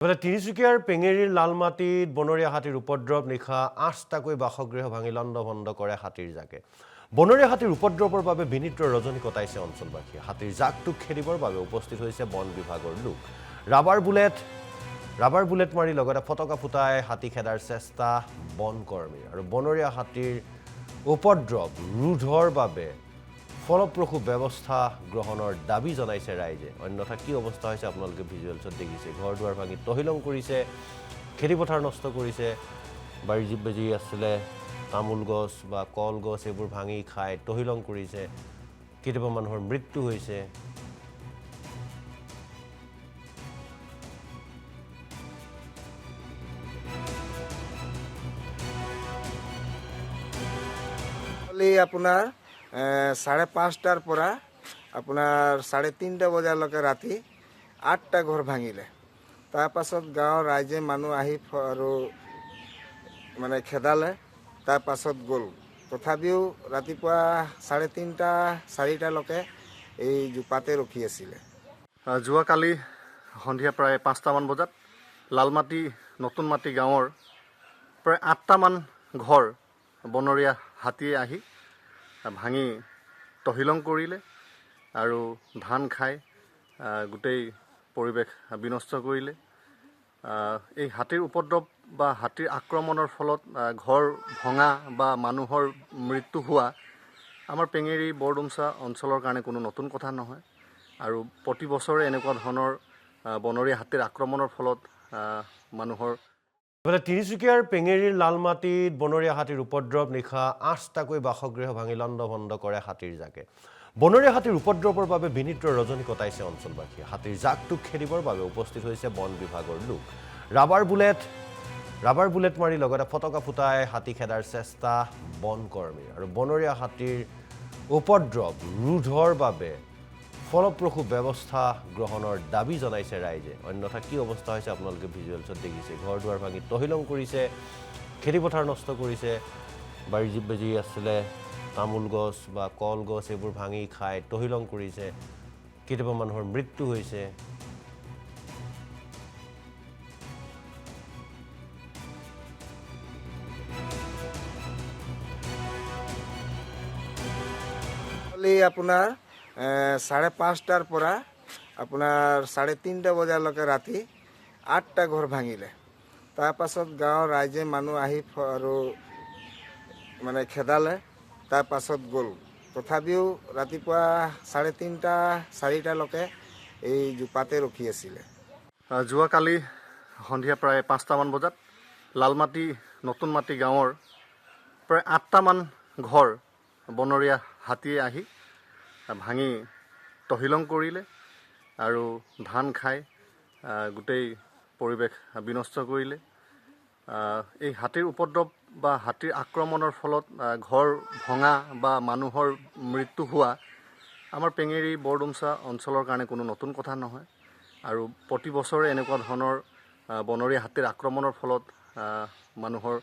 এফালে তিনিচুকীয়াৰ পেঙেৰীৰ লালমাটিত বনৰীয়া হাতীৰ উপদ্ৰৱ নিশা ৮টাকৈ বাসগৃহ ভাঙি লণ্ডভণ্ড কৰে হাতীৰ জাকে। বনৰীয়া হাতীৰ উপদ্ৰৱৰ বাবে বিনিদ্ৰ ৰজনী কটাইছে অঞ্চলবাসীয়ে। হাতীৰ জাকটোক খেদিবৰ বাবে উপস্থিত হৈছে বন বিভাগৰ লোক। ৰাবাৰ বুলেট মাৰি লগতে ফটকা ফুটাই হাতী খেদাৰ চেষ্টা বন কৰ্মীৰ। আৰু বনৰীয়া হাতীৰ উপদ্ৰৱ ৰোধৰ বাবে ফলপ্ৰসূ ব্যৱস্থা গ্ৰহণৰ দাবী জনাইছে ৰাইজে। অন্যথা কি অৱস্থা হৈছে আপোনালোকে ভিজুৱেলছত দেখিছে। ঘৰ দুৱাৰ ভাঙি তহিলং কৰিছে, খেতিপথাৰ নষ্ট কৰিছে, বাৰী জীৱ বেজী আছিলে, তামোল গছ বা কলগছ এইবোৰ ভাঙি খাই তহিলং কৰিছে। কেতিয়াবা মানুহৰ মৃত্যু হৈছে। আপোনাৰ 5:30টাৰ পৰা আপোনাৰ 3:30 বজালৈকে ৰাতি 8টা ঘৰ ভাঙিলে। তাৰপাছত গাঁৱৰ ৰাইজে মানুহ আহি আৰু মানে খেদালে, তাৰপাছত গ'ল। তথাপিও ৰাতিপুৱা 3:30 4টালৈকে এই জোপাতে ৰখি আছিলে। যোৱাকালি সন্ধিয়া প্ৰায় 5টামান বজাত লালমাটি নতুন মাটি গাঁৱৰ প্ৰায় 8টামান ঘৰ বনৰীয়া হাতীয়ে আহি ভাঙি তহিলং কৰিলে আৰু ধান খাই গোটেই পৰিৱেশ বিনষ্ট কৰিলে। এই হাতীৰ উপদ্ৰৱ বা হাতীৰ আক্ৰমণৰ ফলত ঘৰ ভঙা বা মানুহৰ মৃত্যু হোৱা আমাৰ পেঙেৰী বৰডুমচা অঞ্চলৰ কাৰণে কোনো নতুন কথা নহয়। আৰু প্ৰতি বছৰে এনেকুৱা ধৰণৰ বনৰীয়া হাতীৰ আক্ৰমণৰ ফলত মানুহৰ এফালে তিনিচুকীয়াৰ পেঙেৰীৰ লালমাটিত বনৰীয়া হাতীৰ উপদ্ৰৱ নিশা ৮টাকৈ বাসগৃহ ভাঙি লণ্ডভণ্ড কৰে হাতীৰ জাকে। বনৰীয়া হাতীৰ উপদ্ৰৱৰ বাবে বিনিদ্ৰ ৰজনী কটাইছে অঞ্চলবাসীয়ে। হাতীৰ জাকটোক খেদিবৰ বাবে উপস্থিত হৈছে বন বিভাগৰ লোক। ৰাবাৰ বুলেট মাৰি লগতে ফটকা ফুটাই হাতী খেদাৰ চেষ্টা বন কৰ্মীৰ। আৰু বনৰীয়া হাতীৰ উপদ্ৰৱ ৰোধৰ বাবে ফলপ্ৰসূ ব্যৱস্থা গ্ৰহণৰ দাবী জনাইছে ৰাইজে। অন্যথা কি অৱস্থা হৈছে আপোনালোকে ভিজুৱেলছত দেখিছে। ঘৰ দুৱাৰ ভাঙি তহিলং কৰিছে, খেতিপথাৰ নষ্ট কৰিছে, বাৰী জীৱ বেজী আছিলে, তামোল গছ বা কলগছ এইবোৰ ভাঙি খাই তহিলং কৰিছে। কেতিয়াবা মানুহৰ মৃত্যু হৈছে। আপোনাৰ 5:30টাৰ পৰা আপোনাৰ 3:30 বজালৈকে ৰাতি 8টা ঘৰ ভাঙিলে। তাৰপাছত গাঁৱৰ ৰাইজে মানুহ আহি আৰু মানে খেদালে, তাৰপাছত গ'ল। তথাপিও ৰাতিপুৱা 3:30 4টালৈকে এই জোপাতে ৰখি আছিলে। যোৱাকালি সন্ধিয়া প্ৰায় 5টামান বজাত লালমাটি নতুন মাটি গাঁৱৰ প্ৰায় 8টামান ঘৰ বনৰীয়া হাতীয়ে আহি ভাঙি তহিলং কৰিলে আৰু ধান খাই গোটেই পৰিৱেশ বিনষ্ট কৰিলে। এই হাতীৰ উপদ্ৰৱ বা হাতীৰ আক্ৰমণৰ ফলত ঘৰ ভঙা বা মানুহৰ মৃত্যু হোৱা আমাৰ পেঙেৰী বৰডুমচা অঞ্চলৰ কাৰণে কোনো নতুন কথা নহয়। আৰু প্ৰতি বছৰে এনেকুৱা ধৰণৰ বনৰীয়া হাতীৰ আক্ৰমণৰ ফলত মানুহৰ